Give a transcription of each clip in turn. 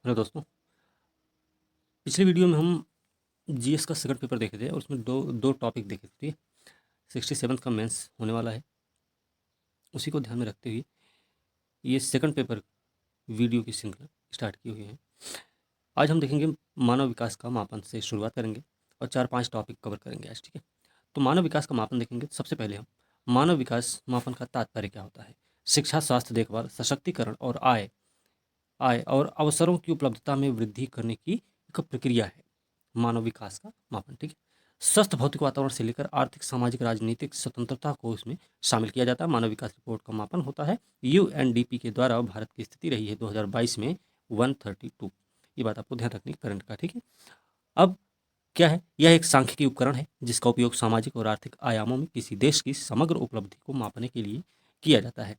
Hello दोस्तों। पिछले video में हम जीएस का सेकंड पेपर देखे थे और उसमें दो दो टॉपिक देखे थे। ठीक है, 67 का मेंस होने वाला है। उसी को ध्यान में रखते हुए ये सेकंड पेपर वीडियो की श्रृंखला स्टार्ट की हुई है। आज हम देखेंगे मानव विकास का मापन से शुरुआत करेंगे और 4-5 टॉपिक कवर करेंगे आज। ठीक है, तो मानव विकास का मापन देखेंगे। सबसे पहले हम मानव विकास मापन का तात्पर्य क्या होता है। शिक्षा, स्वास्थ्य देखभाल, सशक्तिकरण और आय आय और अवसरों की उपलब्धता में वृद्धि करने की एक प्रक्रिया है मानव विकास का मापन। ठीक है, स्वस्थ भौतिक वातावरण से लेकर आर्थिक, सामाजिक, राजनीतिक स्वतंत्रता को इसमें शामिल किया जाता है। मानव विकास रिपोर्ट का मापन होता है यूएनडीपी के द्वारा। भारत की स्थिति रही है 2022 में 132। ये बात आपको ध्यान रखनी करंट का। ठीक है, अब क्या है, यह एक सांख्यिकी उपकरण है जिसका उपयोग सामाजिक और आर्थिक आयामों में किसी देश की समग्र उपलब्धि को मापने के लिए किया जाता है।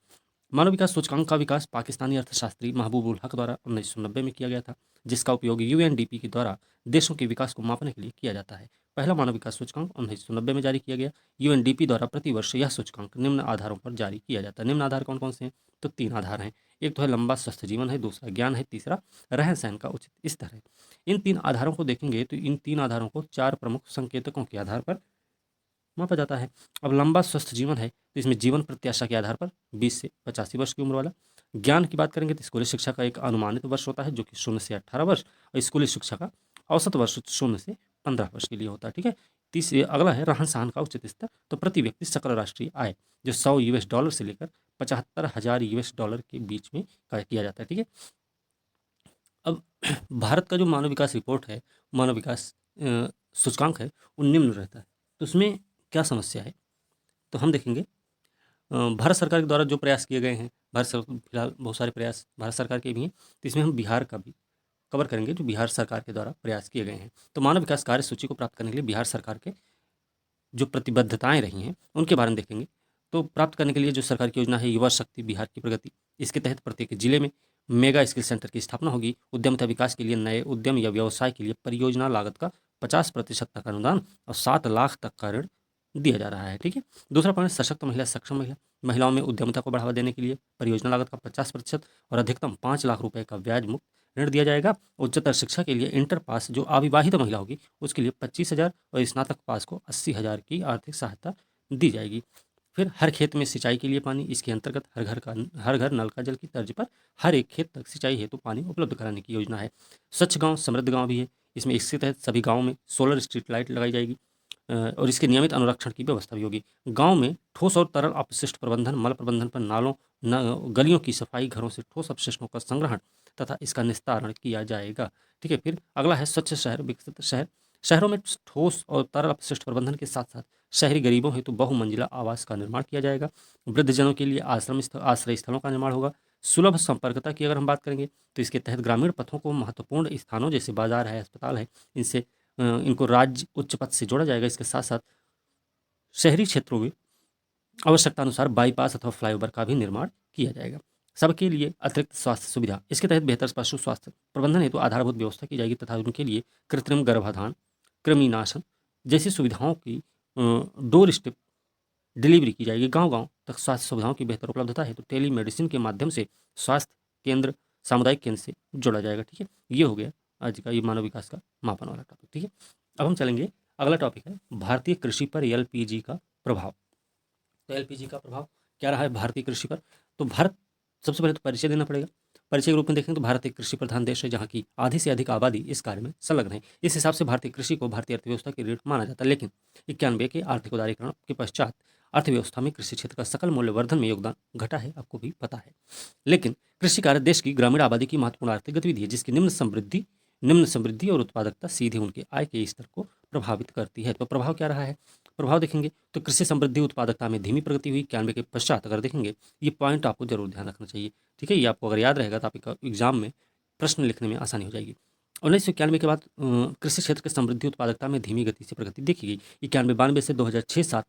मानव विकास सूचकांक का विकास पाकिस्तानी अर्थशास्त्री महबूबुल हक द्वारा 1990 में किया गया था, जिसका उपयोग यूएनडीपी के द्वारा देशों के विकास को मापने के लिए किया जाता है। पहला मानव विकास सूचकांक 1990 में जारी किया गया। यूएनडीपी द्वारा प्रतिवर्ष यह सूचकांक निम्न आधारों पर जारी किया जाता है। निम्न आधार कौन कौन से हैं? तो 3 आधार हैं। एक तो है लंबा स्वस्थ जीवन है, दूसरा ज्ञान है, तीसरा रहन सहन का उचित स्तर है। इन 3 आधारों को देखेंगे तो इन 3 आधारों को 4 प्रमुख संकेतकों के आधार पर मापा जाता है। अब लंबा स्वस्थ जीवन है तो इसमें जीवन प्रत्याशा के आधार पर 20 से 85 वर्ष की उम्र वाला। ज्ञान की बात करेंगे तो स्कूली शिक्षा का एक अनुमानित वर्ष होता है जो कि 0 से 18 वर्ष, और स्कूली शिक्षा का औसत वर्ष 0 से 15 वर्ष के लिए होता है। ठीक है, तीसरे अगला है रहन सहन का उचित स्तर। तो प्रति व्यक्ति सकल राष्ट्रीय आय जो 100 यूएस डॉलर से लेकर 75,000 यूएस डॉलर के बीच में किया जाता है। ठीक है, अब भारत का जो मानव विकास रिपोर्ट है, मानव विकास सूचकांक है, वो निम्न रहता है। तो उसमें क्या समस्या है, तो हम देखेंगे भारत सरकार के द्वारा जो प्रयास किए गए हैं। फिलहाल बहुत सारे प्रयास भारत सरकार के भी हैं, तो इसमें हम बिहार का भी कवर करेंगे जो बिहार सरकार के द्वारा प्रयास किए गए हैं। तो मानव विकास कार्य सूची को प्राप्त करने के लिए बिहार सरकार के जो प्रतिबद्धताएं रही हैं उनके बारे में देखेंगे। तो प्राप्त करने के लिए जो सरकार की योजना है युवा शक्ति बिहार की प्रगति, इसके तहत प्रत्येक जिले में मेगा स्किल सेंटर की स्थापना होगी। उद्यमिता विकास के लिए नए उद्यम या व्यवसाय के लिए परियोजना लागत का 50% तक अनुदान और 7 लाख तक का ऋण दिया जा रहा है। ठीक है, दूसरा पॉइंट सशक्त महिला, सक्षम महिला। महिलाओं में उद्यमिता को बढ़ावा देने के लिए परियोजना लागत का 50% और अधिकतम 5 लाख रुपए का ब्याज मुक्त ऋण दिया जाएगा। उच्चतर शिक्षा के लिए इंटर पास जो अविवाहित महिला होगी उसके लिए 25,000 और स्नातक पास को 80,000 की आर्थिक सहायता दी जाएगी। फिर हर खेत में सिंचाई के लिए पानी, इसके अंतर्गत हर घर नल का जल की तर्ज पर हर एक खेत तक सिंचाई हेतु पानी उपलब्ध कराने की योजना है। स्वच्छ गांव समृद्ध गांव भी है। इसमें इसके तहत सभी गांवों में सोलर स्ट्रीट लाइट लगाई जाएगी और इसके नियमित अनुरक्षण की व्यवस्था भी होगी। गांव में ठोस और तरल अपशिष्ट प्रबंधन, मल प्रबंधन पर नालों गलियों की सफाई, घरों से ठोस अपशिष्टों का संग्रहण तथा इसका निस्तारण किया जाएगा। ठीक है, फिर अगला है स्वच्छ शहर विकसित शहर। शहरों में ठोस और तरल अपशिष्ट प्रबंधन के साथ साथ शहरी गरीबों हेतु बहुमंजिला आवास का निर्माण किया जाएगा। वृद्धजनों के लिए आश्रय स्थलों का निर्माण होगा। सुलभ संपर्कता की अगर हम बात करेंगे तो इसके तहत ग्रामीण पथों को महत्वपूर्ण स्थानों जैसे बाजार है, अस्पताल है, इनको राज्य उच्च पथ से जोड़ा जाएगा। इसके साथ साथ शहरी क्षेत्रों में आवश्यकता अनुसार बाईपास अथवा फ्लाईओवर का भी निर्माण किया जाएगा। सबके लिए अतिरिक्त स्वास्थ्य सुविधा, इसके तहत बेहतर पशु स्वास्थ्य प्रबंधन हेतु आधारभूत व्यवस्था की जाएगी तथा उनके लिए कृत्रिम गर्भाधान, कृमिनाशन जैसी सुविधाओं की डोर स्टेप डिलीवरी की जाएगी। गांव गांव तक स्वास्थ्य सुविधाओं की बेहतर उपलब्धता है तो टेली मेडिसिन के माध्यम से स्वास्थ्य केंद्र, सामुदायिक केंद्र से जोड़ा जाएगा। ठीक है, ये हो गया आज का ये मानव विकास का मापन वाला टॉपिक। ठीक है, अब हम चलेंगे, अगला टॉपिक है भारतीय कृषि पर एलपीजी का प्रभाव। तो एलपीजी का प्रभाव क्या रहा है भारतीय कृषि पर। तो भारत, सबसे पहले तो परिचय देना पड़ेगा। परिचय के रूप में देखें तो भारत एक कृषि प्रधान देश है जहाँ की आधी से अधिक आबादी इस कार्य में संलग्न है। इस हिसाब से भारतीय कृषि को भारतीय अर्थव्यवस्था की रीढ़ माना जाता है। लेकिन 91 के आर्थिक उदारीकरण के पश्चात अर्थव्यवस्था में कृषि क्षेत्र का सकल मूल्यवर्धन में योगदान घटा है, आपको भी पता है। लेकिन कृषि कार्य देश की ग्रामीण आबादी की महत्वपूर्ण आर्थिक गतिविधि है जिसकी निम्न समृद्धि और उत्पादकता सीधे उनके आय के स्तर को प्रभावित करती है। तो प्रभाव क्या रहा है, प्रभाव देखेंगे तो कृषि समृद्धि उत्पादकता में धीमी प्रगति हुई 91 के पश्चात। अगर देखेंगे ये पॉइंट आपको जरूर ध्यान रखना चाहिए। ठीक है, ये आपको अगर याद रहेगा तो आपका एग्जाम में प्रश्न लिखने में आसानी हो जाएगी। 1991 के बाद कृषि क्षेत्र की समृद्धि उत्पादकता में धीमी गति से प्रगति देखी गई। 91-92 से 2006-7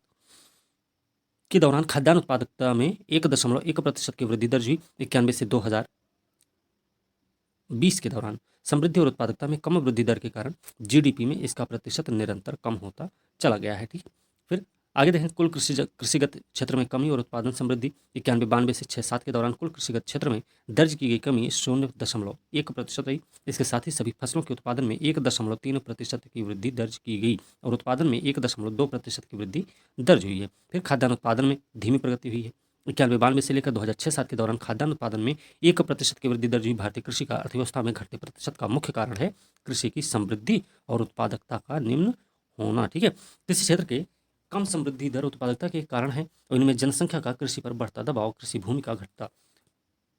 के दौरान खाद्यान्न उत्पादकता में 1.1% की वृद्धि दर्ज हुई। 91 से 2020 के दौरान समृद्धि और उत्पादकता में कम वृद्धि दर के कारण जीडीपी में इसका प्रतिशत निरंतर कम होता चला गया है। ठीक है, फिर आगे देखें कुल कृषिगत क्षेत्र में कमी और उत्पादन समृद्धि 91-92 से 6-7 के दौरान कुल कृषिगत क्षेत्र में दर्ज की गई कमी 0.1% रही। इसके साथ ही सभी फसलों के उत्पादन में 1.3% की वृद्धि दर्ज की गई और उत्पादन में 1.2% की वृद्धि दर्ज हुई है। फिर खाद्यान्न उत्पादन में धीमी प्रगति हुई है। 91-92 से लेकर 2006-7 के दौरान खाद्यान्न उत्पादन में 1% की वृद्धि दर्ज हुई। भारतीय कृषि का अर्थव्यवस्था में घटते प्रतिशत का मुख्य कारण है कृषि की समृद्धि और उत्पादकता का निम्न होना। ठीक है, कृषि क्षेत्र के कम समृद्धि दर उत्पादकता के कारण है और इनमें जनसंख्या का कृषि पर बढ़ता दबाव, कृषि भूमि का घटता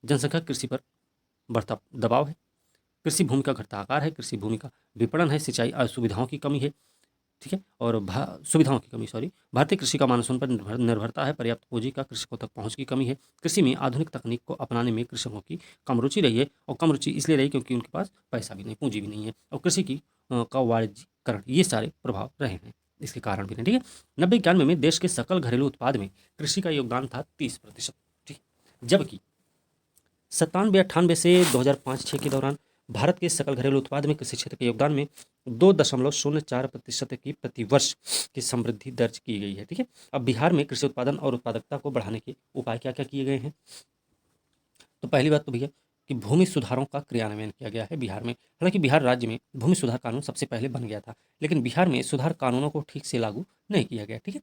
जनसंख्या कृषि पर बढ़ता दबाव है, कृषि भूमि का घटता आकार है, कृषि भूमि का विपणन है, सिंचाई सुविधाओं की कमी है। ठीक है, और सुविधाओं की कमी, सॉरी, भारतीय कृषि का मानसून पर निर्भरता है, पर्याप्त पूंजी का कृषकों तक पहुंच की कमी है, कृषि में आधुनिक तकनीक को अपनाने में कृषकों की कम रुचि रही है और कम रुचि इसलिए रही क्योंकि उनके पास पैसा भी नहीं, पूंजी भी नहीं है, और कृषि की का वाणिज्यीकरण, ये सारे प्रभाव रहे हैं, इसके कारण भी नहीं। ठीक है, 90-91 में देश के सकल घरेलू उत्पाद में कृषि का योगदान था 30%। ठीक, जबकि 97-98 से 2005-6 के दौरान भारत के सकल घरेलू उत्पाद में कृषि क्षेत्र के योगदान में 2.04% की प्रतिवर्ष की समृद्धि दर्ज की गई है। ठीक है, अब बिहार में कृषि उत्पादन और उत्पादकता को बढ़ाने के उपाय क्या क्या किए गए हैं? तो पहली बात तो भैया कि भूमि सुधारों का क्रियान्वयन किया गया है बिहार में। हालांकि बिहार राज्य में भूमि सुधार कानून सबसे पहले बन गया था, लेकिन बिहार में सुधार कानूनों को ठीक से लागू नहीं किया गया। ठीक है,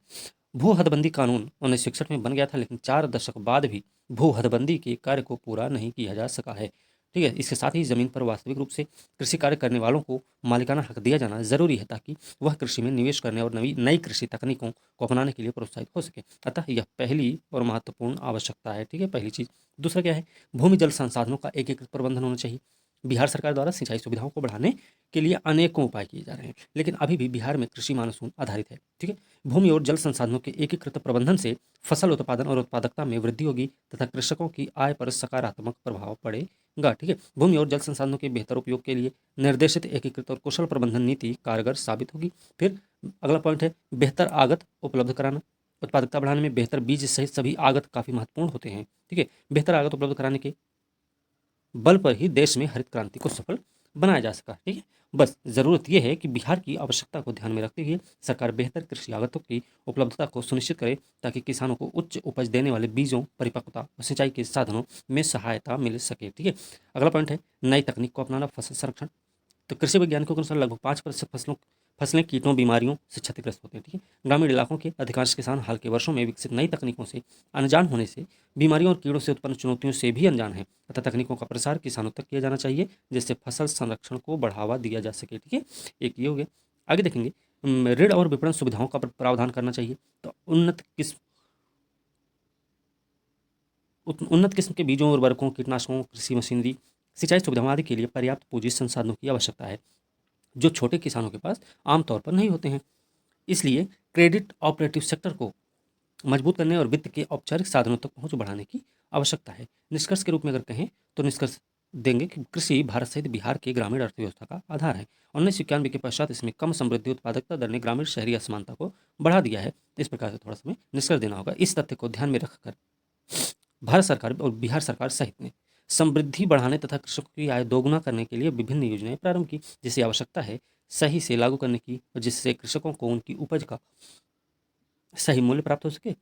भू हदबंदी कानून 1961 में बन गया था, लेकिन 4 दशक बाद भी भू हदबंदी के कार्य को पूरा नहीं किया जा सका है। ठीक है, इसके साथ ही जमीन पर वास्तविक रूप से कृषि कार्य करने वालों को मालिकाना हक दिया जाना जरूरी है ताकि वह कृषि में निवेश करने और नई कृषि तकनीकों को अपनाने के लिए प्रोत्साहित हो सके। अतः यह पहली और महत्वपूर्ण आवश्यकता है। ठीक है, पहली चीज। दूसरा क्या है? भूमि जल संसाधनों का एकीकृत प्रबंधन होना चाहिए। बिहार सरकार द्वारा सिंचाई सुविधाओं को बढ़ाने के लिए अनेकों उपाय किए जा रहे हैं, लेकिन अभी भी बिहार में कृषि मानसून आधारित है। ठीक है, भूमि और जल संसाधनों के एकीकृत प्रबंधन से फसल उत्पादन और उत्पादकता में वृद्धि होगी तथा कृषकों की आय पर सकारात्मक प्रभाव पड़ेगा। ठीक है, भूमि और जल संसाधनों के बेहतर उपयोग के लिए निर्देशित एकीकृत और कुशल प्रबंधन नीति कारगर साबित होगी। फिर अगला पॉइंट है बेहतर आगत उपलब्ध कराना। उत्पादकता बढ़ाने में बेहतर बीज सहित सभी आगत काफी महत्वपूर्ण होते हैं। ठीक है, बेहतर आगत उपलब्ध कराने के बल पर ही देश में हरित क्रांति को सफल बनाया जा सका। ठीक है, बस ज़रूरत यह है कि बिहार की आवश्यकता को ध्यान में रखते हुए सरकार बेहतर कृषि आगतों की उपलब्धता को सुनिश्चित करे ताकि किसानों को उच्च उपज देने वाले बीजों, परिपक्वता और सिंचाई के साधनों में सहायता मिल सके। ठीक है, अगला पॉइंट है नई तकनीक को अपनाना, फसल संरक्षण। तो कृषि वैज्ञानिकों के अनुसार लगभग 5% फसलें कीटों, बीमारियों से क्षतिग्रस्त होते हैं। ठीक है, ग्रामीण इलाकों के अधिकांश किसान हाल के वर्षों में विकसित नई तकनीकों से अनजान होने से बीमारियों और कीड़ों से उत्पन्न चुनौतियों से भी अनजान है। अतः तकनीकों का प्रसार किसानों तक किया जाना चाहिए जिससे फसल संरक्षण को बढ़ावा दिया जा सके। ठीक है, एक ये हो गया। आगे देखेंगे ऋण और विपणन सुविधाओं का प्रावधान करना चाहिए। तो उन्नत किस्म के बीजों, उर्वरकों, कीटनाशकों, कृषि मशीनरी, सिंचाई सुविधाओं आदि के लिए पर्याप्त पूंजी संसाधनों की आवश्यकता है जो छोटे किसानों के पास आमतौर पर नहीं होते हैं। इसलिए क्रेडिट ऑपरेटिव सेक्टर को मजबूत करने और वित्त के औपचारिक साधनों तक पहुंच बढ़ाने की आवश्यकता है। निष्कर्ष के रूप में अगर कहें तो निष्कर्ष देंगे कि कृषि भारत सहित बिहार के ग्रामीण अर्थव्यवस्था का आधार है। 1991 के पश्चात इसमें कम समृद्धि उत्पादकता दर ने ग्रामीण शहरी असमानता को बढ़ा दिया है। इस प्रकार से थोड़ा सा हमें निष्कर्ष देना होगा। इस तथ्य को ध्यान में रखकर भारत सरकार और बिहार सरकार सहित ने समृद्धि बढ़ाने तथा कृषकों की आय दोगुना करने के लिए विभिन्न योजनाएं प्रारंभ की, जिसकी आवश्यकता है सही से लागू करने की और जिससे कृषकों को उनकी उपज का सही मूल्य प्राप्त हो सके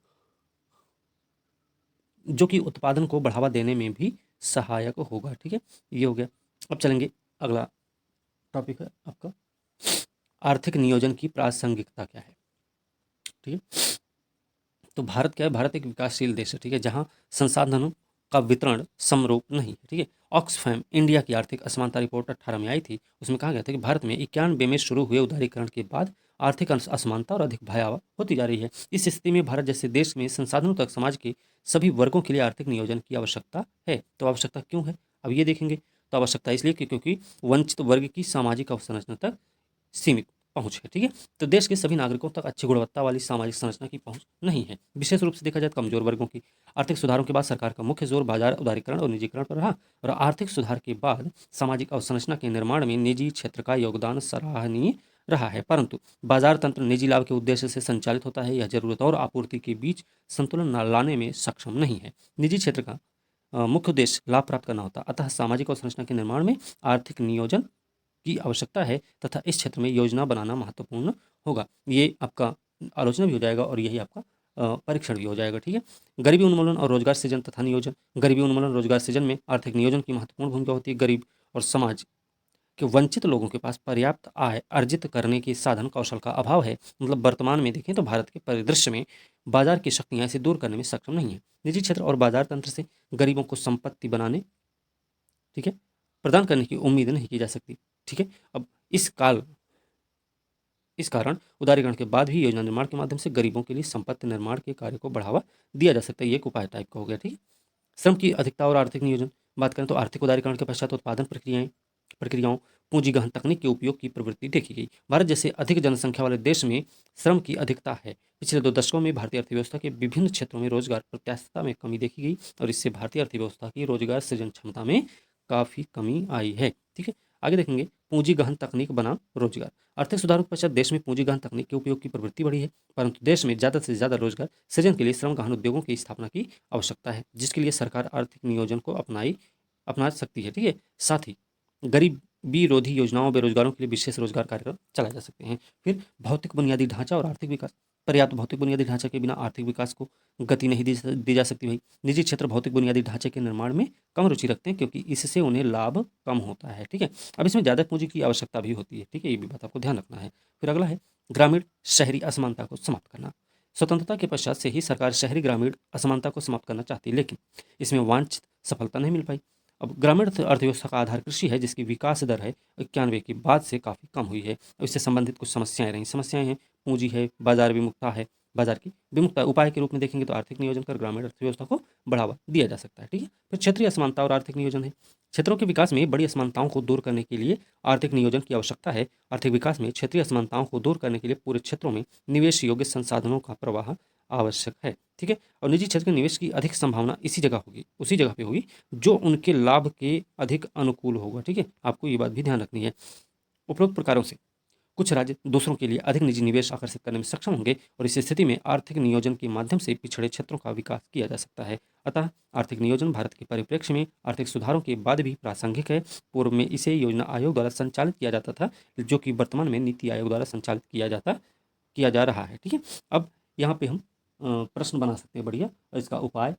जो कि उत्पादन को बढ़ावा देने में भी सहायक होगा। ठीक है, ये हो गया। अब चलेंगे, अगला टॉपिक है आपका आर्थिक नियोजन की प्रासंगिकता क्या है। ठीक है, तो भारत क्या है? भारत एक विकासशील देश है। ठीक है, जहाँ संसाधनों का वितरण समरूप नहीं है। ठीक है, ऑक्सफैम इंडिया की आर्थिक असमानता रिपोर्ट 18 में आई थी। उसमें कहा गया था कि भारत में 91 में शुरू हुए उदारीकरण के बाद आर्थिक असमानता और अधिक भयावह होती जा रही है। इस स्थिति में भारत जैसे देश में संसाधनों तक समाज के सभी वर्गों के लिए आर्थिक नियोजन की आवश्यकता है। तो आवश्यकता क्यों है, अब ये देखेंगे। तो आवश्यकता इसलिए क्योंकि वंचित वर्ग की सामाजिक अवसंरचना तक सीमित पहुंच है। ठीक है, तो देश के सभी नागरिकों तक अच्छी गुणवत्ता वाली सामाजिक संरचना की पहुंच नहीं है। विशेष रूप से देखा जाए कमजोर वर्गों की। आर्थिक सुधारों के बाद सरकार का मुख्य जोर बाजार उदारीकरण और निजीकरण पर रहा और आर्थिक सुधार के बाद सामाजिक अवसंरचना के निर्माण में निजी क्षेत्र का योगदान सराहनीय रहा है, परंतु बाजार तंत्र निजी लाभ के उद्देश्य से संचालित होता है। यह जरूरत और आपूर्ति के बीच संतुलन लाने में सक्षम नहीं है। निजी क्षेत्र का मुख्य उद्देश्य लाभ प्राप्त करना होता, अतः सामाजिक अवसंरचना के निर्माण में आर्थिक नियोजन की आवश्यकता है तथा इस क्षेत्र में योजना बनाना महत्वपूर्ण होगा। ये आपका आलोचना भी हो जाएगा और यही आपका परीक्षण भी हो जाएगा। ठीक है। गरीबी उन्मूलन और रोजगार सृजन तथा नियोजन। गरीबी उन्मूलन रोजगार सृजन में आर्थिक नियोजन की महत्वपूर्ण भूमिका होती है। गरीब और समाज कि वंचित लोगों के पास पर्याप्त आय अर्जित करने के साधन कौशल का अभाव है। मतलब वर्तमान में देखें तो भारत के परिदृश्य में बाजार की शक्तियां इसे दूर करने में सक्षम नहीं है। निजी क्षेत्र और बाजार तंत्र से गरीबों को संपत्ति बनाने, ठीक है, प्रदान करने की उम्मीद नहीं की जा सकती। ठीक है। अब इस कारण उदारीकरण के बाद भी योजना निर्माण के माध्यम से गरीबों के लिए संपत्ति निर्माण के कार्य को बढ़ावा दिया जा सकता है। ये एक उपाय टाइप का हो गया। ठीक है। श्रम की अधिकता और आर्थिक नियोजन। बात करें तो आर्थिक उदारीकरण के पश्चात उत्पादन प्रक्रियाओं पूंजी गहन तकनीक के उपयोग की प्रवृत्ति देखी गई। भारत जैसे अधिक जनसंख्या वाले देश में श्रम की अधिकता है। पिछले 2 दशकों में भारतीय अर्थव्यवस्था के विभिन्न क्षेत्रों में रोजगार प्रत्याशिता में कमी देखी गई और इससे भारतीय अर्थव्यवस्था की रोजगार सृजन क्षमता में काफ़ी कमी आई है। ठीक है। आगे देखेंगे पूंजी गहन तकनीक बनाम रोजगार। आर्थिक सुधारों के पश्चात देश में पूंजी गहन तकनीक के उपयोग की प्रवृत्ति बढ़ी है, परंतु देश में ज़्यादा से ज़्यादा रोजगार सृजन के लिए श्रम गहन उद्योगों की स्थापना की आवश्यकता है, जिसके लिए सरकार आर्थिक नियोजन को अपना सकती है। ठीक है। साथ ही गरीबी रोधी योजनाओं बेरोजगारों के लिए विशेष रोजगार कार्यक्रम चलाए जा सकते हैं। फिर भौतिक बुनियादी ढांचा और आर्थिक विकास। पर्याप्त भौतिक बुनियादी ढांचा के बिना आर्थिक विकास को गति नहीं दी जा सकती भाई। निजी क्षेत्र भौतिक बुनियादी ढांचे के निर्माण में कम रुचि रखते हैं क्योंकि इससे उन्हें लाभ कम होता है। ठीक है। अब इसमें ज़्यादा पूंजी की आवश्यकता भी होती है। ठीक है। ये भी बात आपको ध्यान रखना है। फिर अगला है ग्रामीण शहरी असमानता को समाप्त करना। स्वतंत्रता के पश्चात से ही सरकार शहरी ग्रामीण असमानता को समाप्त करना चाहती है, लेकिन इसमें वांछित सफलता नहीं मिल पाई। अब ग्रामीण अर्थव्यवस्था का आधार कृषि है, जिसकी विकास दर है 91 के बाद से काफ़ी कम हुई है। अब इससे संबंधित कुछ समस्याएं रहीं। समस्याएं हैं पूंजी है, बाजार विमुखता है। बाजार की विमुखता उपाय के रूप में देखेंगे तो आर्थिक नियोजन कर ग्रामीण अर्थव्यवस्था को बढ़ावा दिया जा सकता है। ठीक है। फिर क्षेत्रीय असमानता और आर्थिक नियोजन है। क्षेत्रों के विकास में बड़ी असमानताओं को दूर करने के लिए आर्थिक नियोजन की आवश्यकता है। आर्थिक विकास में क्षेत्रीय असमानताओं को दूर करने के लिए पूरे क्षेत्रों में निवेश योग्य संसाधनों का प्रवाह आवश्यक है। ठीक है। और निजी क्षेत्र के निवेश की अधिक संभावना उसी जगह पे होगी जो उनके लाभ के अधिक अनुकूल होगा। ठीक है। आपको ये बात भी ध्यान रखनी है। उपरोक्त प्रकारों से कुछ राज्य दूसरों के लिए अधिक निजी निवेश आकर्षित करने में सक्षम होंगे और इस स्थिति में आर्थिक नियोजन के माध्यम से पिछड़े क्षेत्रों का विकास किया जा सकता है। अतः आर्थिक नियोजन भारत के परिप्रेक्ष्य में आर्थिक सुधारों के बाद भी प्रासंगिक है। पूर्व में इसे योजना आयोग द्वारा संचालित किया जाता था, जो कि वर्तमान में नीति आयोग द्वारा संचालित किया जा रहा है। ठीक है। अब यहाँ पे हम प्रश्न बना सकते हैं बढ़िया, और इसका उपाय,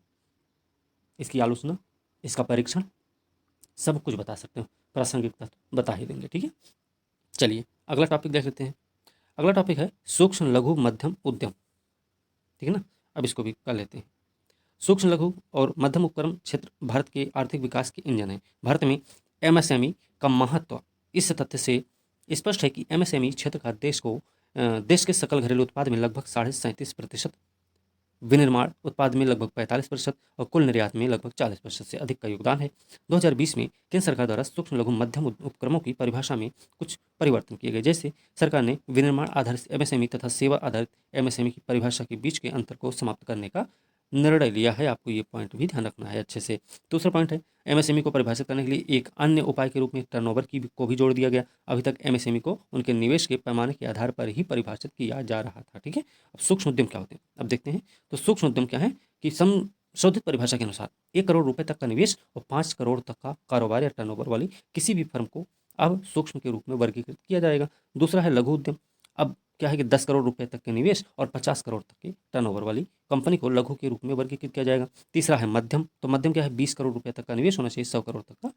इसकी आलोचना, इसका परीक्षण सब कुछ बता सकते हो। प्रासंगिक तत्व बता ही देंगे। ठीक है। चलिए अगला टॉपिक देख लेते हैं। अगला टॉपिक है सूक्ष्म लघु मध्यम उद्यम। ठीक है ना। अब इसको भी कर लेते हैं। सूक्ष्म लघु और मध्यम उपक्रम क्षेत्र भारत के आर्थिक विकास के इंजन है। भारत में एमएसएमई का महत्व इस तथ्य से स्पष्ट है कि एमएसएमई क्षेत्र का देश के सकल घरेलू उत्पाद में लगभग 37.5%, विनिर्माण उत्पाद में लगभग 45% और कुल निर्यात में लगभग 40% से अधिक का योगदान है। 2020 में केंद्र सरकार द्वारा सूक्ष्म लघु मध्यम उपक्रमों की परिभाषा में कुछ परिवर्तन किए गए, जैसे सरकार ने विनिर्माण आधारित एमएसएमई तथा सेवा आधारित एमएसएमई की परिभाषा के बीच के अंतर को समाप्त करने का निर्णय लिया है। आपको ये पॉइंट भी ध्यान रखना है अच्छे से। दूसरा पॉइंट है एमएसएमई को परिभाषित करने के लिए एक अन्य उपाय के रूप में टर्नओवर को भी जोड़ दिया गया। अभी तक एमएसएमई को उनके निवेश के पैमाने के आधार पर ही परिभाषित किया जा रहा था। ठीक है। अब सूक्ष्म उद्यम क्या होते हैं अब देखते हैं। तो सूक्ष्म उद्यम क्या है कि संशोधित परिभाषा के अनुसार 1 करोड़ रुपए तक का निवेश और 5 करोड़ तक का कारोबार या टर्नओवर वाली किसी भी फर्म को अब सूक्ष्म के रूप में वर्गीकृत किया जाएगा। दूसरा है लघु उद्यम। अब क्या है कि 10 करोड़ रुपए तक के निवेश और 50 करोड़ तक के टर्नओवर वाली कंपनी को लघु के रूप में वर्गीकृत किया जाएगा। तीसरा है मध्यम। तो मध्यम क्या है, 20 करोड़ रुपए तक का निवेश होना चाहिए, 100 करोड़ तक का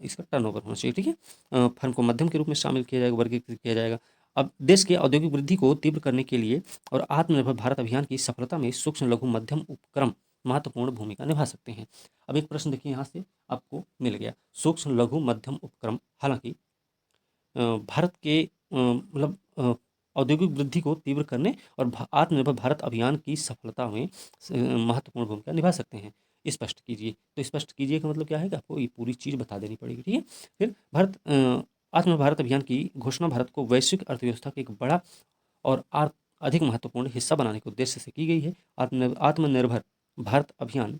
इसका टर्नओवर होना चाहिए। ठीक है। फर्म को मध्यम के रूप में शामिल किया जाएगा, वर्गीकृत किया जाएगा। अब देश के औद्योगिक वृद्धि को तीव्र करने के लिए और आत्मनिर्भर भारत अभियान की सफलता में सूक्ष्म लघु मध्यम उपक्रम महत्वपूर्ण भूमिका निभा सकते हैं। अब एक प्रश्न देखिए यहाँ से आपको मिल गया, सूक्ष्म लघु मध्यम उपक्रम हालांकि भारत के औद्योगिक वृद्धि को तीव्र करने और आत्मनिर्भर भारत अभियान की सफलता में महत्वपूर्ण भूमिका निभा सकते हैं। स्पष्ट कीजिए। तो स्पष्ट कीजिए का मतलब क्या है कि आपको ये पूरी चीज़ बता देनी पड़ेगी। ठीक है। फिर आत्मनिर्भर भारत अभियान की घोषणा भारत को वैश्विक अर्थव्यवस्था का एक बड़ा और अधिक महत्वपूर्ण हिस्सा बनाने के उद्देश्य से की गई है। आत्मनिर्भर भारत अभियान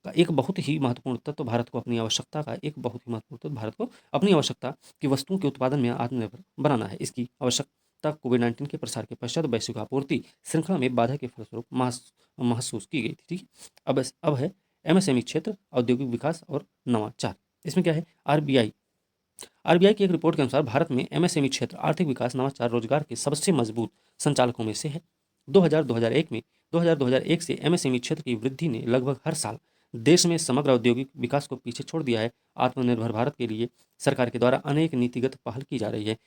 का एक बहुत ही महत्वपूर्ण तत्व भारत को अपनी आवश्यकता का एक बहुत ही महत्वपूर्ण तत्व भारत को अपनी आवश्यकता की वस्तुओं के उत्पादन में आत्मनिर्भर बनाना है। इसकी आवश्यकता कोविड-19 के प्रसार के पश्चात वैश्विक आपूर्ति श्रृंखला में बाधा के फलस्वरूप महसूस की गई थी। ठीक है। अब है एमएसएमई क्षेत्र, औद्योगिक विकास और नवाचार। इसमें क्या है, आरबीआई की एक रिपोर्ट के अनुसार भारत में एमएसएमई क्षेत्र आर्थिक विकास, नवाचार, रोजगार के सबसे मजबूत संचालकों में से है। 2001 से एमएसएमई क्षेत्र की वृद्धि ने लगभग हर साल देश में समग्र औद्योगिक विकास को पीछे छोड़ दिया है। आत्मनिर्भर भारत के लिए सरकार के द्वारा अनेक नीतिगत पहल की जा रही है।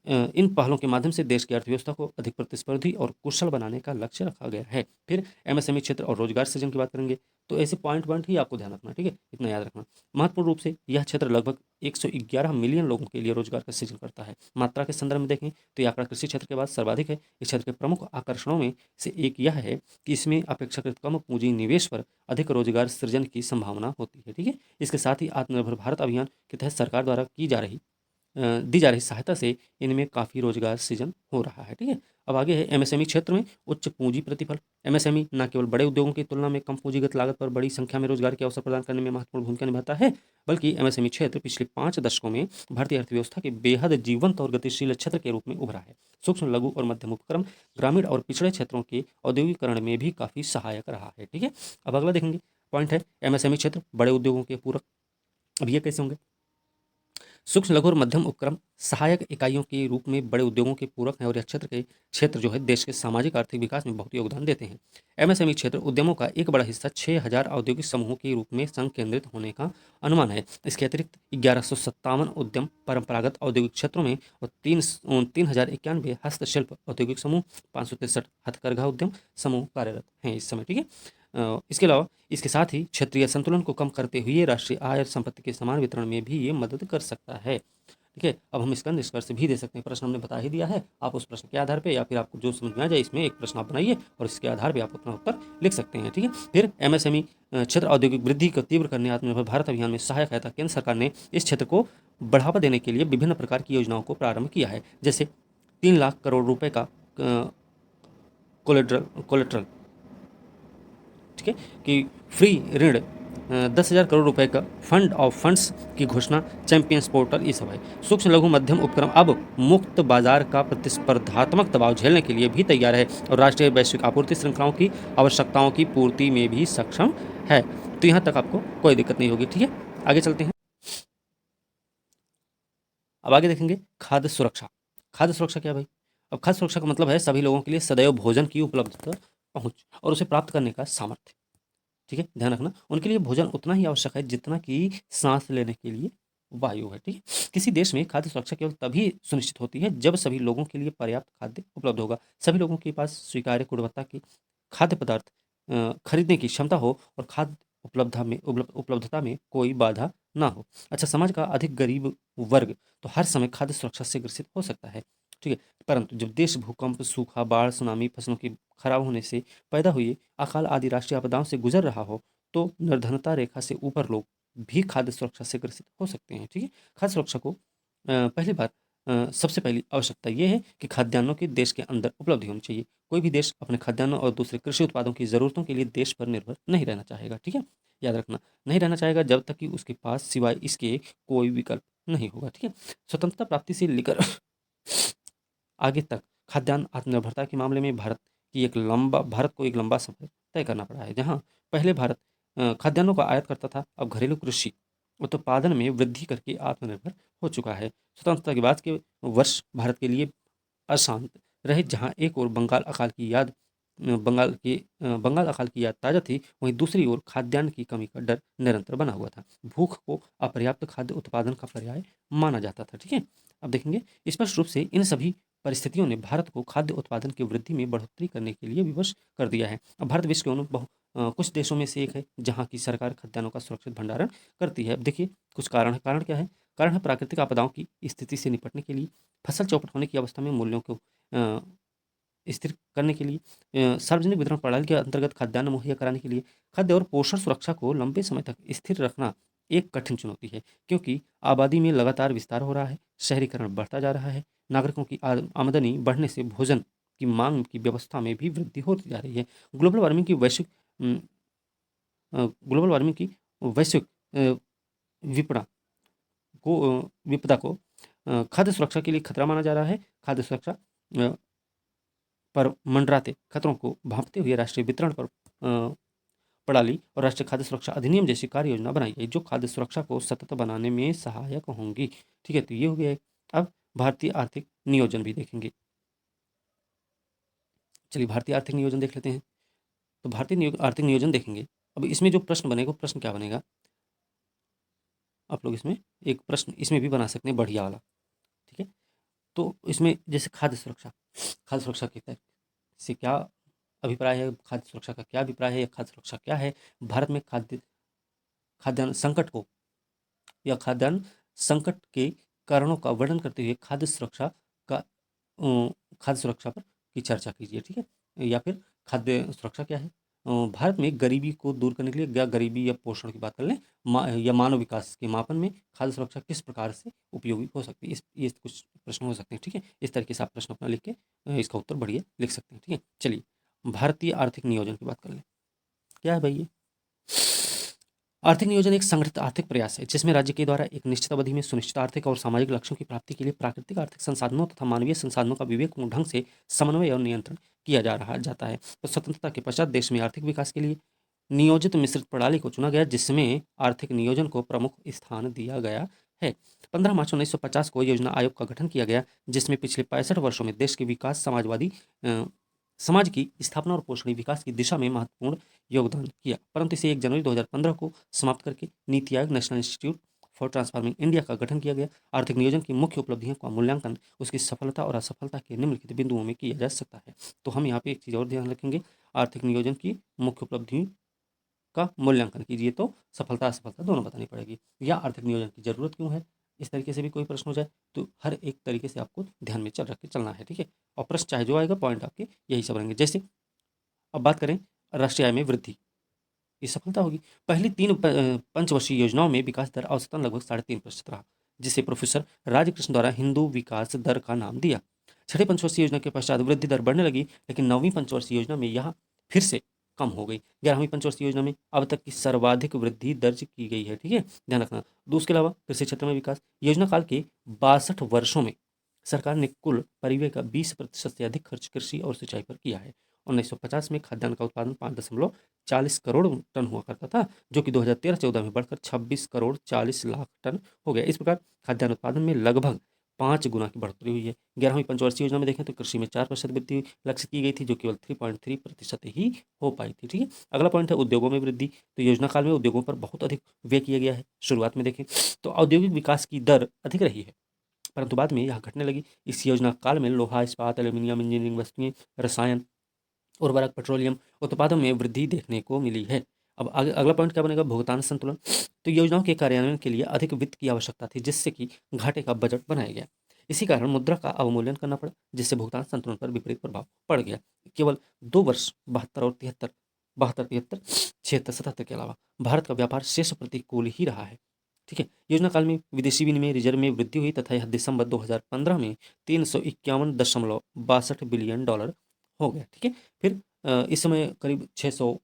इन पहलों के माध्यम से देश की अर्थव्यवस्था को अधिक प्रतिस्पर्धी और कुशल बनाने का लक्ष्य रखा गया है। फिर एमएसएमई क्षेत्र और रोजगार सृजन की बात करेंगे तो ऐसे पॉइंट ही आपको ध्यान रखना, ठीक है, इतना याद रखना। महत्वपूर्ण रूप से यह क्षेत्र लगभग 111 मिलियन लोगों के लिए रोजगार का सृजन करता है। मात्रा के संदर्भ में देखें तो यह आंकड़ा कृषि क्षेत्र के बाद सर्वाधिक है। इस क्षेत्र के प्रमुख आकर्षणों में से एक यह है कि इसमें अपेक्षाकृत कम पूंजी निवेश पर अधिक रोजगार सृजन की संभावना होती है, ठीक है। इसके साथ ही आत्मनिर्भर भारत अभियान के तहत सरकार द्वारा दी जा रही सहायता से इनमें काफ़ी रोजगार सृजन हो रहा है, ठीक है। अब आगे है एमएसएमई क्षेत्र में उच्च पूंजी प्रतिफल। एमएसएमई न केवल बड़े उद्योगों की तुलना में कम पूंजीगत लागत पर बड़ी संख्या में रोजगार के अवसर प्रदान करने में महत्वपूर्ण भूमिका निभाता है, बल्कि एमएसएमई क्षेत्र पिछले 5 दशकों में भारतीय अर्थव्यवस्था के बेहद जीवंत और गतिशील क्षेत्र के रूप में उभरा है। सूक्ष्म लघु और मध्यम उपक्रम ग्रामीण और पिछड़े क्षेत्रों के औद्योगिकरण में भी काफ़ी सहायक रहा है, ठीक है। अब अगला देखेंगे पॉइंट है एमएसएमई क्षेत्र बड़े उद्योगों के पूरक। अब ये कैसे होंगे? सूक्ष्म लघु और मध्यम उपक्रम सहायक इकाइयों के रूप में बड़े उद्योगों के पूरक हैं और यह क्षेत्र जो है देश के सामाजिक आर्थिक विकास में बहुत योगदान देते हैं। एमएसएमई क्षेत्र उद्यमों का एक बड़ा हिस्सा 6,000 औद्योगिक समूहों के रूप में संकेंद्रित होने का अनुमान है। इसके अतिरिक्त 1157 उद्यम परंपरागत औद्योगिक क्षेत्रों में और 3,091 हस्तशिल्प औद्योगिक समूह, 563 हथकरघा उद्यम समूह कार्यरत हैं इस समय, ठीक है। इसके अलावा इसके साथ ही क्षेत्रीय संतुलन को कम करते हुए राष्ट्रीय आय और संपत्ति के समान वितरण में भी ये मदद कर सकता है, ठीक है। अब हम इसका निष्कर्ष भी दे सकते हैं। प्रश्न हमने बता ही दिया है, आप उस प्रश्न के आधार पे या फिर आपको जो समझ में आ जाए इसमें एक प्रश्न आप बनाइए और इसके आधार पे आप अपना उत्तर लिख सकते हैं, ठीक है। फिर एमएसएमई क्षेत्र औद्योगिक वृद्धि को तीव्र करने आत्मनिर्भर भारत अभियान में सहायक है। केंद्र सरकार ने इस क्षेत्र को बढ़ावा देने के लिए विभिन्न प्रकार की योजनाओं को प्रारंभ किया है, जैसे 3 लाख करोड़ रुपए का कोलेट्रल, ठीक है, कि फ्री ऋण, 10,000 करोड़ रुपए का फंड ऑफ फंड्स की घोषणा, चैंपियंस पोर्टल, ये सब है। सूक्ष्म लघु मध्यम उपक्रम अब मुक्त बाजार का प्रतिस्पर्धात्मक दबाव झेलने के लिए भी तैयार है और राष्ट्रीय वैश्विक आपूर्ति श्रृंखलाओं की आवश्यकताओं की पूर्ति में भी सक्षम है। तो यहाँ तक आपको कोई दिक्कत नहीं होगी, ठीक है। आगे चलते हैं। अब आगे देखेंगे खाद्य सुरक्षा। खाद्य सुरक्षा क्या भाई? अब खाद्य सुरक्षा का मतलब है सभी लोगों के लिए सदैव भोजन की उपलब्धता, पहुंच और उसे प्राप्त करने का सामर्थ्य, ठीक है, ध्यान रखना। उनके लिए भोजन उतना ही आवश्यक है जितना कि सांस लेने के लिए वायु है, ठीक है। किसी देश में खाद्य सुरक्षा केवल तभी सुनिश्चित होती है जब सभी लोगों के लिए पर्याप्त खाद्य उपलब्ध होगा, सभी लोगों के पास स्वीकार्य गुणवत्ता के खाद्य पदार्थ खरीदने की क्षमता हो और खाद्य उपलब्धता में कोई बाधा ना हो। अच्छा, समाज का अधिक गरीब वर्ग तो हर समय खाद्य सुरक्षा से ग्रसित हो सकता है, ठीक है। परंतु जब देश भूकंप, सूखा, बाढ़, सुनामी, फसलों के खराब होने से पैदा हुई अकाल आदि राष्ट्रीय आपदाओं से गुजर रहा हो तो निर्धनता रेखा से ऊपर लोग भी खाद्य सुरक्षा से ग्रसित हो सकते हैं, ठीक है। खाद्य सुरक्षा को पहली बार सबसे पहली आवश्यकता ये है कि खाद्यान्नों की देश के अंदर उपलब्धि होनी चाहिए। कोई भी देश अपने खाद्यान्नों और दूसरे कृषि उत्पादों की ज़रूरतों के लिए देश पर निर्भर नहीं रहना चाहेगा, ठीक है। याद रखना, नहीं रहना चाहेगा जब तक कि उसके पास सिवाय इसके कोई विकल्प नहीं होगा, ठीक है। स्वतंत्रता प्राप्ति से लेकर आगे तक खाद्यान्न आत्मनिर्भरता के मामले में भारत को एक लंबा सफर तय करना पड़ा है। जहाँ पहले भारत खाद्यान्नों का आयात करता था, अब घरेलू कृषि उत्पादन में वृद्धि करके आत्मनिर्भर हो चुका है। स्वतंत्रता के बाद के वर्ष भारत के लिए अशांत रहे, जहाँ एक ओर बंगाल अकाल की याद ताज़ा थी, वहीं दूसरी ओर खाद्यान्न की कमी का डर निरंतर बना हुआ था। भूख को अपर्याप्त खाद्य उत्पादन का पर्याय माना जाता था, ठीक है। अब देखेंगे स्पष्ट रूप से इन सभी परिस्थितियों ने भारत को खाद्य उत्पादन की वृद्धि में बढ़ोतरी करने के लिए विवश कर दिया है। अब भारत विश्व के कुछ देशों में से एक है जहाँ की सरकार खाद्यान्नों का सुरक्षित भंडारण करती है। अब देखिए कुछ कारण है। कारण क्या है? कारण है प्राकृतिक आपदाओं की स्थिति से निपटने के लिए, फसल चौपट होने की अवस्था में मूल्यों को स्थिर करने के लिए, सार्वजनिक वितरण प्रणाली के अंतर्गत खाद्यान्न मुहैया कराने के लिए। खाद्य और पोषण सुरक्षा को लंबे समय तक स्थिर रखना एक कठिन चुनौती है, क्योंकि आबादी में लगातार विस्तार हो रहा है, शहरीकरण बढ़ता जा रहा है, नागरिकों की आमदनी बढ़ने से भोजन की मांग की व्यवस्था में भी वृद्धि होती जा रही है। ग्लोबल वार्मिंग की वैश्विक अम, ग्लोबल वार्मिंग की वैश्विक विपदा विपदा को खाद्य सुरक्षा के लिए खतरा माना जा रहा है। खाद्य सुरक्षा पर मंडराते खतरों को भांपते हुए राष्ट्रीय वितरण पर प्रणाली और राष्ट्रीय खाद्य सुरक्षा अधिनियम जैसी कार्य योजना बनाई गई जो खाद्य सुरक्षा को सतत बनाने में सहायक होंगी, ठीक है। तो ये हो गया है। अब भारतीय आर्थिक नियोजन भी देखेंगे। चलिए भारतीय आर्थिक नियोजन देख लेते हैं। तो भारतीय आर्थिक नियोजन देखेंगे। अब इसमें जो प्रश्न बनेगा, प्रश्न क्या बनेगा, आप लोग इसमें एक प्रश्न इसमें भी बना सकते हैं बढ़िया वाला, ठीक है। तो इसमें जैसे खाद्य सुरक्षा, खाद्य सुरक्षा के तहत से क्या अभिप्राय है, खाद्य सुरक्षा का क्या अभिप्राय है, या खाद्य सुरक्षा क्या है, भारत में खाद्यान्न संकट को या खाद्यान्न संकट के कारणों का वर्णन करते हुए का खाद्य सुरक्षा पर की चर्चा कीजिए, ठीक है। या फिर खाद्य सुरक्षा क्या है, भारत में गरीबी को दूर करने के लिए, या गरीबी या पोषण की बात कर लें, या मानव विकास के मापन में खाद्य सुरक्षा किस प्रकार से उपयोगी हो सकती है, इस ये कुछ प्रश्न हो सकते हैं, ठीक है। इस तरीके से आप प्रश्न अपना लिख के इसका उत्तर बढ़िया लिख सकते हैं, ठीक है। चलिए भारतीय आर्थिक नियोजन की बात कर लें। क्या है भाई ये? आर्थिक नियोजन एक संगठित आर्थिक प्रयास है जिसमें राज्य के द्वारा एक निश्चित अवधि में सुनिश्चित आर्थिक और सामाजिक लक्ष्यों की प्राप्ति के लिए प्राकृतिक आर्थिक संसाधनों तथा मानवीय संसाधनों का विवेकपूर्ण ढंग से समन्वय और नियंत्रण किया जाता है। तो स्वतंत्रता के पश्चात देश में आर्थिक विकास के लिए नियोजित मिश्रित प्रणाली को चुना गया, जिसमें आर्थिक नियोजन को प्रमुख स्थान दिया गया है। 15 मार्च 1950 को योजना आयोग का गठन किया गया, जिसमें पिछले 65 वर्षों में देश के विकास समाज की स्थापना और पोषणीय विकास की दिशा में महत्वपूर्ण योगदान किया, परंतु इसे 1 जनवरी 2015 को समाप्त करके NITI Aayog national institute for transforming India का गठन किया गया। आर्थिक नियोजन की मुख्य उपलब्धियों का मूल्यांकन उसकी सफलता और असफलता के निम्नलिखित बिंदुओं में किया जा सकता है। तो हम यहाँ पे एक चीज़ और ध्यान रखेंगे, आर्थिक नियोजन की मुख्य उपलब्धियों का मूल्यांकन कीजिए, तो सफलता असफलता दोनों बतानी पड़ेगी, या आर्थिक नियोजन की जरूरत क्यों है, इस तरीके से भी कोई प्रश्न हो जाए तो हर एक तरीके से आपको ध्यान में रख के चलना है, ठीक है। और प्रश्न चाहे जो आएगा, पॉइंट आपके यही सब रहेंगे। जैसे अब बात करें राष्ट्रीय आय में वृद्धि, ये सफलता होगी। पहली 3 पंचवर्षीय योजनाओं में विकास दर औसतन लगभग 3.5% रहा, जिसे प्रोफेसर राजकृष्ण द्वारा हिंदू विकास दर का नाम दिया। छठी पंचवर्षीय योजना के पश्चात वृद्धि दर बढ़ने लगी, लेकिन 9वीं पंचवर्षीय योजना में यह फिर से कम हो गई। 11वीं पंचवर्षीय योजना में अब तक की सर्वाधिक वृद्धि दर्ज की गई है, ठीक है, ध्यान रखना। उसके अलावा कृषि क्षेत्र में विकास, योजना काल के 62 वर्षों में सरकार ने कुल परिव्यय का 20% से अधिक खर्च कृषि और सिंचाई पर किया है। 1950 में खाद्यान्न का उत्पादन 5.40 करोड़ टन हुआ करता था, जो कि 2013-14 में बढ़कर 26 करोड़ 40 लाख टन हो गया। इस प्रकार खाद्यान्न उत्पादन में लगभग 5 गुना की बढ़ोतरी हुई है। 11वीं पंचवर्षीय योजना में देखें तो कृषि में 4% वृद्धि लक्ष्य की गई थी, जो केवल 3.3% ही हो पाई थी, ठीक है। अगला पॉइंट है उद्योगों में वृद्धि। तो योजना काल में उद्योगों पर बहुत अधिक व्यय किया गया है। शुरुआत में देखें तो औद्योगिक विकास की दर अधिक रही है, परंतु बाद में यह घटने लगी। इस योजना काल में लोहा इस्पात एल्यूमिनियम इंजीनियरिंग वस्तुएं रसायन उर्वरक पेट्रोलियम उत्पादों में वृद्धि देखने को मिली है। अब अगला पॉइंट क्या बनेगा, भुगतान संतुलन। तो योजनाओं के कार्यान्वयन के लिए अधिक वित्त की आवश्यकता थी, जिससे कि घाटे का बजट बनाया गया। इसी कारण मुद्रा का अवमूल्यन करना पड़ा, जिससे भुगतान संतुलन पर विपरीत प्रभाव पड़ गया। केवल 2 वर्ष 72 और 73 76 77 के अलावा भारत का व्यापार शेष प्रतिकूल ही रहा है, ठीक है। योजना काल में विदेशी विनिमय रिजर्व में वृद्धि हुई तथा यह दिसंबर 2015 में 351.62 बिलियन डॉलर हो गया, ठीक है। फिर इस समय करीब 600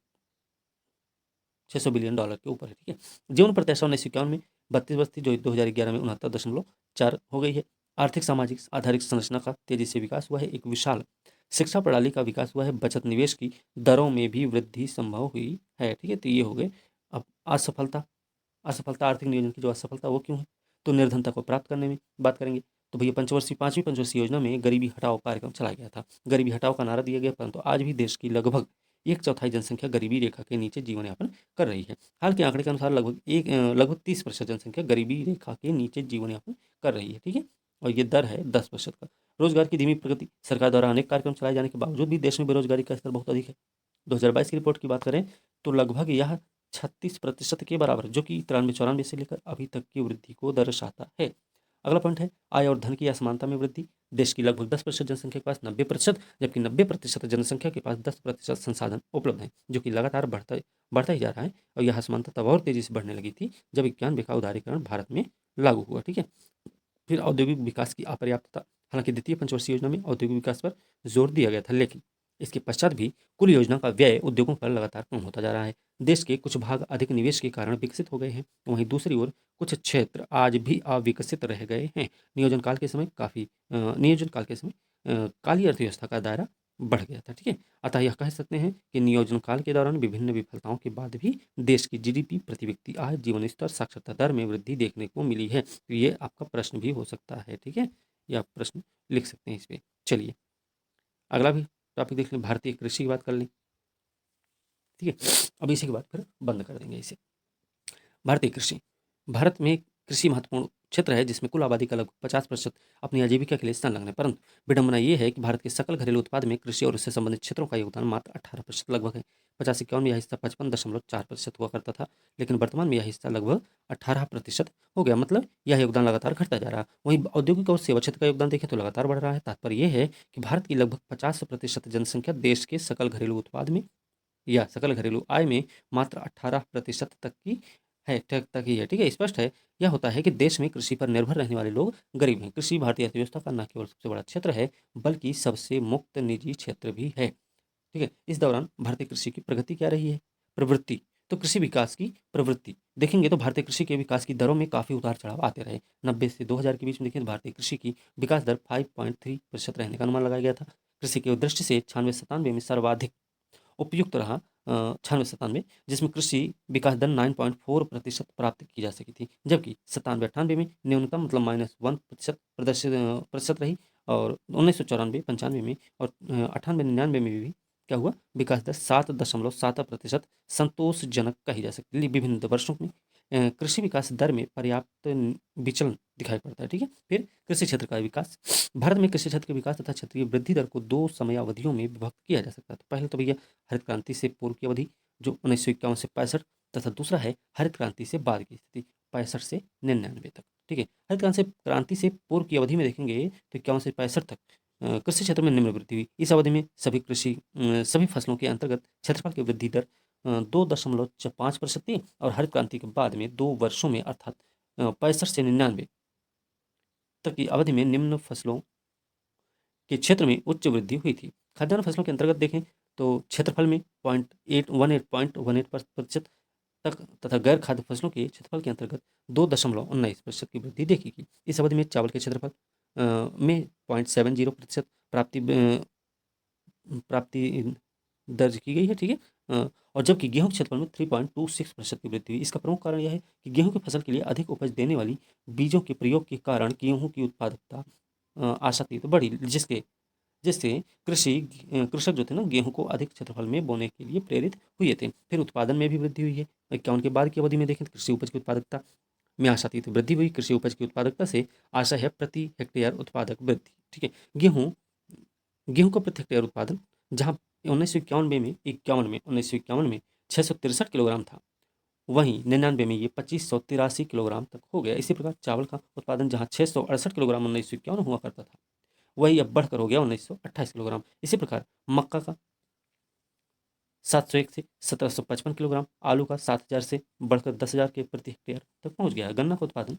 बिलियन डॉलर के ऊपर है, ठीक है। जीवन प्रत्याशा 1951 में 32 जो 2011 में 69.4 हो गई है। आर्थिक सामाजिक आधारित संरचना का तेजी से विकास हुआ है। एक विशाल शिक्षा प्रणाली का विकास हुआ है। बचत निवेश की दरों में भी वृद्धि संभव हुई है, ठीक है। तो ये हो गए। अब असफलता, असफलता आर्थिक नियोजन की जो असफलता वो क्यों है, तो निर्धनता को प्राप्त करने में बात करेंगे। तो भैया 5वीं पंचवर्षीय योजना में गरीबी हटाओ कार्यक्रम चलाया गया था। गरीबी हटाओ का नारा दिया गया, परंतु आज भी देश की लगभग 1/4 जनसंख्या गरीबी रेखा के नीचे जीवन यापन कर रही है। हाल के आंकड़े के अनुसार लगभग 30% जनसंख्या गरीबी रेखा के नीचे जीवन यापन कर रही है, ठीक है। और ये दर है 10% का। रोजगार की धीमी प्रगति, सरकार द्वारा अनेक कार्यक्रम चलाए जाने के बावजूद भी देश में बेरोजगारी का स्तर बहुत अधिक है। 2022 की रिपोर्ट की बात करें तो लगभग यह 36% के बराबर, जो कि 93-94 से लेकर अभी तक की वृद्धि को दर्शाता है। अगला पॉइंट है आय और धन की असमानता में वृद्धि। देश की लगभग 10% जनसंख्या के पास 90%, जबकि 90% जनसंख्या के पास 10% संसाधन उपलब्ध हैं, जो कि लगातार बढ़ता बढ़ता ही जा रहा है। और यह असमानता तब और तेजी से बढ़ने लगी थी जब 91 का उदारीकरण भारत में लागू हुआ, ठीक है। फिर औद्योगिक विकास की अपर्याप्तता। हालांकि द्वितीय पंचवर्षीय योजना में औद्योगिक विकास पर जोर दिया गया था, लेकिन इसके पश्चात भी कुल योजना का व्यय उद्योगों पर लगातार कम होता जा रहा है। देश के कुछ भाग अधिक निवेश के कारण विकसित हो गए हैं, वहीं दूसरी ओर कुछ क्षेत्र आज भी अविकसित रह गए हैं। नियोजन काल के समय काली अर्थव्यवस्था का दायरा बढ़ गया था, ठीक है। अतः यह कह सकते हैं कि नियोजन काल के दौरान विभिन्न विफलताओं के बाद भी देश की जीडीपी, प्रति व्यक्ति आय, जीवन स्तर, साक्षरता दर में वृद्धि देखने को मिली है। तो ये आपका प्रश्न भी हो सकता है, ठीक है। ये आप प्रश्न लिख सकते हैं इस पे। चलिए अगला भी टॉपिक देख लें, भारतीय कृषि की बात कर लें। ठीक है, अब इसी के बाद फिर बंद कर देंगे इसे। भारतीय कृषि। भारत में कृषि महत्वपूर्ण क्षेत्र है जिसमें कुल आबादी का लगभग 50% अपनी आजीविका के लिए संलग्न है, परंतु विडंबना ये है कि भारत के सकल घरेलू उत्पाद में कृषि और उससे संबंधित क्षेत्रों का योगदान मात्र 18% लगभग है। 50-51 में यह हिस्सा 55.4% हुआ करता था, लेकिन वर्तमान में यह हिस्सा लगभग 18% हो गया। मतलब यह योगदान लगातार घटता जा रहा है। वहीं औद्योगिक और सेवा क्षेत्र का योगदान देखें तो लगातार बढ़ रहा है। तात्पर्य यह है कि भारत की लगभग 50% जनसंख्या देश के सकल घरेलू उत्पाद में या सकल घरेलू आय में मात्र 18% तक की है, तक ही है। ठीक है, स्पष्ट है यह होता है कि देश में कृषि पर निर्भर रहने वाले लोग गरीब हैं। कृषि भारतीय अर्थव्यवस्था का न केवल सबसे बड़ा क्षेत्र है, बल्कि सबसे मुक्त निजी क्षेत्र भी है। ठीक है, इस दौरान भारतीय कृषि की प्रगति क्या रही है? प्रवृत्ति। तो कृषि विकास की प्रवृत्ति देखेंगे तो भारतीय कृषि के विकास की दरों में काफी उतार चढ़ाव आते रहे। 90 से 2000 के बीच में देखें तो भारतीय कृषि की विकास दर 5.3% रहने का अनुमान लगाया गया था। कृषि की दृष्टि से 96-97 में सर्वाधिक उपयुक्त रहा 96-97, जिसमें कृषि विकास दर 9.4% प्राप्त की जा सकी थी, जबकि 97-98 में न्यूनतम मतलब -1% रही। और 1994-95 में और 98-99 में भी क्या हुआ, विकास दर 7.7% संतोषजनक कही जा सकती है। विभिन्न वर्षों में कृषि विकास दर में पर्याप्त विचलन दिखाई पड़ता है। ठीक है, फिर कृषि क्षेत्र का विकास। भारत में कृषि क्षेत्र के विकास तथा क्षेत्रीय वृद्धि दर को दो समयावधियों में विभक्त किया जा सकता है। तो पहले तो भैया हरित क्रांति से पूर्व की अवधि जो 1951 से 65, तथा दूसरा है हरित क्रांति से बाद की स्थिति 65 से 99 तक। ठीक है, हरित क्रांति से पूर्व की अवधि में देखेंगे तो 51 से 65 तक कृषि क्षेत्र में निम्न वृद्धि हुई। इस अवधि में सभी फसलों के अंतर्गत क्षेत्रफल की वृद्धि दर 2.5% थी, और हरित क्रांति के बाद में 2 वर्षों में अर्थात 65 से 99 तक की अवधि में निम्न फसलों के क्षेत्र में उच्च वृद्धि हुई थी। खाद्यान्न फसलों के अंतर्गत देखें तो क्षेत्रफल में 0.18% तक तथा गैर खाद्य फसलों के क्षेत्रफल के अंतर्गत 2.19% की वृद्धि देखी गई। इस अवधि में चावल के क्षेत्रफल में 0.70% प्राप्ति दर्ज की गई है। ठीक है, और जबकि गेहूं के क्षेत्रफल में 3.26% की वृद्धि हुई। इसका प्रमुख कारण यह है कि गेहूं की फसल के लिए अधिक उपज देने वाली बीजों के प्रयोग के कारण गेहूं की उत्पादकता आशातीत बढ़ी, जिसके जिससे कृषक जो थे ना गेहूं को अधिक क्षेत्रफल में बोने के लिए प्रेरित हुए थे। फिर उत्पादन में भी वृद्धि हुई है। 51 के बाद की अवधि में देखें तो कृषि उपज की उत्पादकता में आशातीत वृद्धि हुई। कृषि उपज की उत्पादकता से आशा है प्रति हेक्टेयर उत्पादक वृद्धि। ठीक है, गेहूं गेहूं का प्रति हेक्टेयर उत्पादन जहां 1951 में 663 किलोग्राम था, वहीं 99 में ये 2583 किलोग्राम तक हो गया। इसी प्रकार चावल का उत्पादन जहां 668 किलोग्राम 1951 हुआ करता था, वही अब बढ़कर हो गया 1928 किलोग्राम। इसी प्रकार मक्का का 701 से 1755 किलोग्राम, आलू का 7000 से बढ़कर 10,000 के प्रति हेक्टेयर तक पहुंच गया है। गन्ना का उत्पादन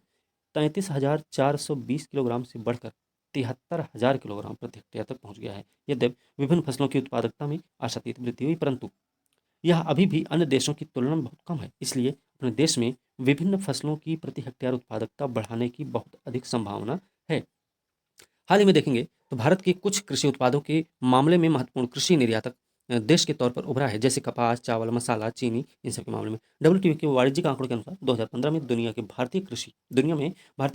33,420 किलोग्राम से बढ़कर 73,000 किलोग्राम प्रति हेक्टेयर तक पहुंच गया है। यद्यपि विभिन्न फसलों की उत्पादकता में आशातीत वृद्धि हुई, परंतु यह अभी भी अन्य देशों की तुलना में बहुत कम है। इसलिए अपने देश में विभिन्न फसलों की प्रति हेक्टेयर उत्पादकता बढ़ाने की बहुत अधिक संभावना है। हाल ही में देखेंगे तो भारत के कुछ कृषि उत्पादों के मामले में महत्वपूर्ण कृषि निर्यातक देश के तौर पर उभरा है, जैसे कपास, चावल, मसाला, चीनी। इन सब के मामले में डब्ल्यूटीओ के वाणिज्यिक आंकड़ों के अनुसार 2015 में दुनिया में भारतीय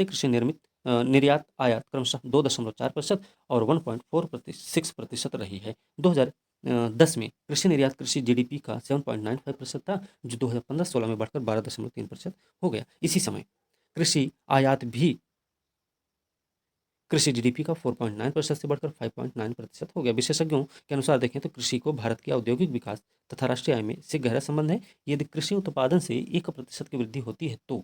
कृषि निर्मित निर्यात आयात क्रमशः 2.4% और 1.46% रही है। 2010 में कृषि निर्यात कृषि जीडीपी का 7.95% था, जो 2015-16 में बढ़कर 12.3% हो गया। इसी समय कृषि आयात भी कृषि जीडीपी का 4.9% से बढ़कर 5.9% हो गया। विशेषज्ञों के अनुसार देखें तो कृषि को भारत के औद्योगिक विकास तथा राष्ट्रीय आय में से गहरा संबंध है। यदि कृषि उत्पादन से 1% की वृद्धि होती है तो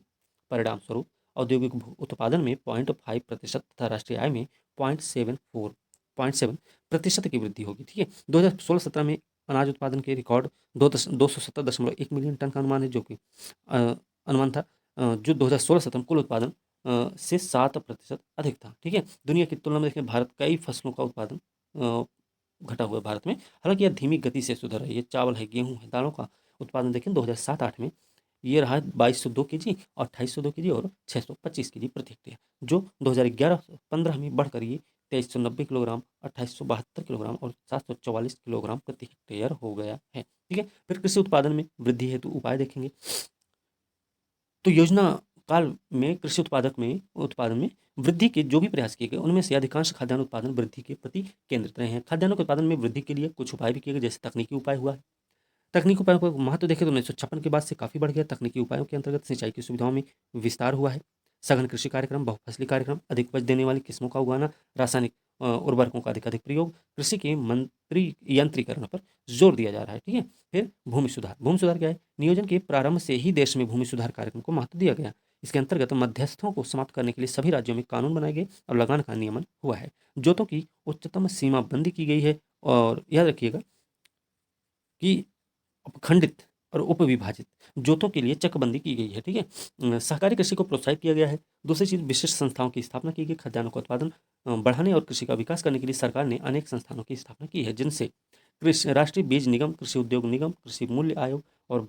परिणाम स्वरूप औद्योगिक उत्पादन में 0.5% तथा राष्ट्रीय आय में 0.7 की वृद्धि होगी। ठीक है, 2016-17 में अनाज उत्पादन के रिकॉर्ड 270.1 मिलियन टन का अनुमान है, जो कि अनुमान था जो 2016-17 कुल उत्पादन से 7% अधिक था। ठीक है, दुनिया की तुलना में देखें भारत कई फसलों का उत्पादन घटा हुआ है भारत में, हालांकि यह धीमी गति से सुधर रही है। चावल है, गेहूं है, दालों का उत्पादन देखें 2007-8 में ये रहा 2202 केजी, 2802 केजी और 625 केजी प्रति हेक्टेयर, जो 2011-15 में बढ़कर ये 2390 किलोग्राम, 2872 किलोग्राम और 744 किलोग्राम प्रति हेक्टेयर हो गया है। ठीक है, फिर कृषि उत्पादन में वृद्धि हेतु उपाय देखेंगे तो योजना काल में कृषि उत्पादन में वृद्धि के जो भी प्रयास किए गए, उनमें से अधिकांश खाद्यान्न उत्पादन वृद्धि के प्रति केंद्रित रहे हैं। खाद्यान्नों के उत्पादन में वृद्धि के लिए कुछ उपाय भी किए गए, जैसे तकनीकी उपाय हुआ है। तकनीकी उपायों का महत्व देखें तो 1956 के बाद से काफ़ी बढ़ गया। तकनीकी उपायों के अंतर्गत सिंचाई की सुविधाओं में विस्तार हुआ है। सघन कृषि कार्यक्रम, बहुफसली कार्यक्रम, अधिक उपज देने वाली किस्मों का उगाना, रासायनिक उर्वरकों का अधिक प्रयोग, कृषि के मंत्री यंत्रीकरण पर जोर दिया जा रहा है। ठीक है। फिर भूमि सुधार। भूमि सुधार क्या है? नियोजन के प्रारंभ से ही देश में भूमि सुधार कार्यक्रम को महत्व दिया गया। इसके अंतर्गत मध्यस्थों को समाप्त करने के लिए सभी राज्यों में कानून बनाए गए और लगान का नियमन हुआ है। जोतों की उच्चतम सीमा बंदी की गई है, और याद रखिएगा कि खंडित और उपविभाजित जोतों के लिए चकबंदी की गई है। ठीक है। सहकारी कृषि को प्रोत्साहित किया गया है। दूसरी चीज़, विशिष्ट संस्थाओं की स्थापना की गई। खाद्यान्नों का उत्पादन बढ़ाने और कृषि का विकास करने के लिए सरकार ने अनेक संस्थानों की स्थापना की है, जिनसे कृषि राष्ट्रीय बीज निगम, कृषि उद्योग निगम, कृषि मूल्य आयोग और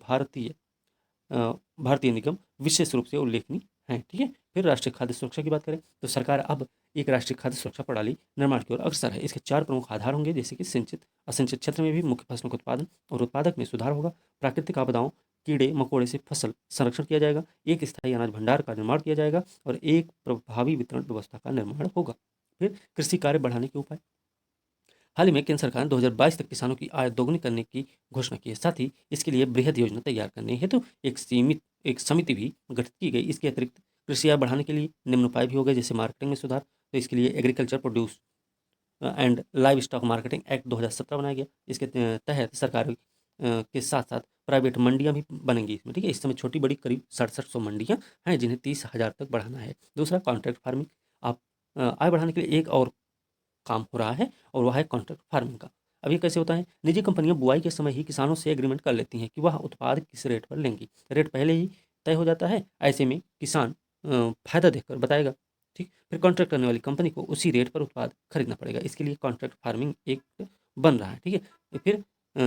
भारतीय निगम विशेष रूप से उल्लेखनीय हैं। ठीक है। फिर राष्ट्रीय खाद्य सुरक्षा की बात करें तो सरकार अब एक राष्ट्रीय खाद्य सुरक्षा प्रणाली निर्माण की ओर अग्रसर है। इसके 4 प्रमुख आधार होंगे, जैसे कि सिंचित असिंचित क्षेत्र में भी मुख्य फसलों के उत्पादन और उत्पादक में सुधार होगा। प्राकृतिक आपदाओं, कीड़े मकोड़े से फसल संरक्षण किया जाएगा। एक स्थायी अनाज भंडार का निर्माण किया जाएगा और एक प्रभावी वितरण व्यवस्था का निर्माण होगा। फिर कृषि कार्य बढ़ाने के उपाय। हाल ही में केंद्र सरकार ने 2022 तक किसानों की आय दोगुनी करने की घोषणा की है। साथ ही इसके लिए बृहद योजना तैयार करने हेतु एक समिति भी गठित की गई। इसके अतिरिक्त कृषि आय बढ़ाने के लिए निम्न उपाय भी हो गए, जैसे मार्केटिंग में सुधार। तो इसके लिए agriculture produce and live stock marketing act 2017 बनाया गया। इसके तहत सरकार के साथ साथ प्राइवेट मंडियां भी बनेंगी इसमें। ठीक है। इस समय छोटी बड़ी करीब 6700 मंडियां हैं, जिन्हें 30,000 तक बढ़ाना है। दूसरा, कॉन्ट्रैक्ट फार्मिंग। आप आय बढ़ाने के लिए एक और काम हो रहा है, और वह है कॉन्ट्रैक्ट फार्मिंग का। अब ये कैसे होता है? निजी कंपनियां बुआई के समय ही किसानों से एग्रीमेंट कर लेती हैं कि वह उत्पाद किस रेट पर लेंगी। रेट पहले ही तय हो जाता है। ऐसे में किसान फायदा देखकर बताएगा। ठीक। फिर कॉन्ट्रैक्ट करने वाली कंपनी को उसी रेट पर उत्पाद खरीदना पड़ेगा। इसके लिए कॉन्ट्रैक्ट फार्मिंग एक बन रहा है। ठीक है। फिर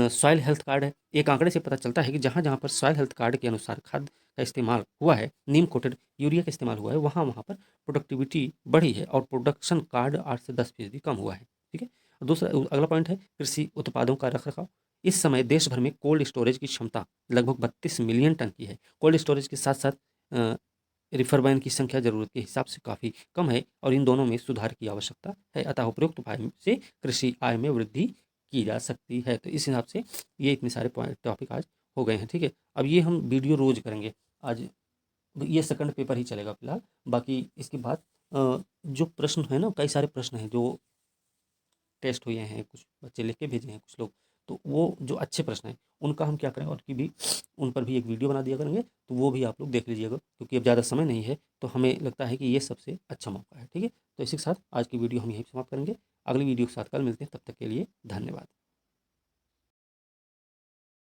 सॉइल हेल्थ कार्ड है। एक आंकड़े से पता चलता है कि जहाँ जहाँ पर सॉइल हेल्थ कार्ड के अनुसार खाद का इस्तेमाल हुआ है, नीम कोटेड यूरिया का इस्तेमाल हुआ है, वहाँ वहाँ पर प्रोडक्टिविटी बढ़ी है और प्रोडक्शन कार्ड 8 से 10% कम हुआ है। ठीक है। दूसरा, अगला पॉइंट है कृषि उत्पादों का रखरखाव। इस समय देश भर में कोल्ड स्टोरेज की क्षमता लगभग 32 मिलियन टन की है। कोल्ड स्टोरेज के साथ साथ रिफरबैन की संख्या जरूरत के हिसाब से काफ़ी कम है, और इन दोनों में सुधार की आवश्यकता है। अतः उपरोक्त उपाय से कृषि आय में वृद्धि की जा सकती है। तो इस हिसाब से ये इतने सारे टॉपिक आज हो गए हैं। ठीक है। अब ये हम वीडियो रोज करेंगे। आज ये सेकंड पेपर ही चलेगा फिलहाल। बाकी इसके बाद जो प्रश्न है ना, कई सारे प्रश्न हैं जो टेस्ट हुए हैं, कुछ बच्चे लिख के भेजे हैं कुछ लोग, तो वो जो अच्छे प्रश्न हैं उनका हम क्या करें, और की भी उन पर भी एक वीडियो बना दिया करेंगे, तो वो भी आप लोग देख लीजिएगा, क्योंकि अब ज़्यादा समय नहीं है, तो हमें लगता है कि ये सबसे अच्छा मौका है। ठीक है। तो इसी के साथ आज की वीडियो हम यहीं समाप्त करेंगे। अगली वीडियो के साथ कल मिलते हैं, तब तक के लिए धन्यवाद।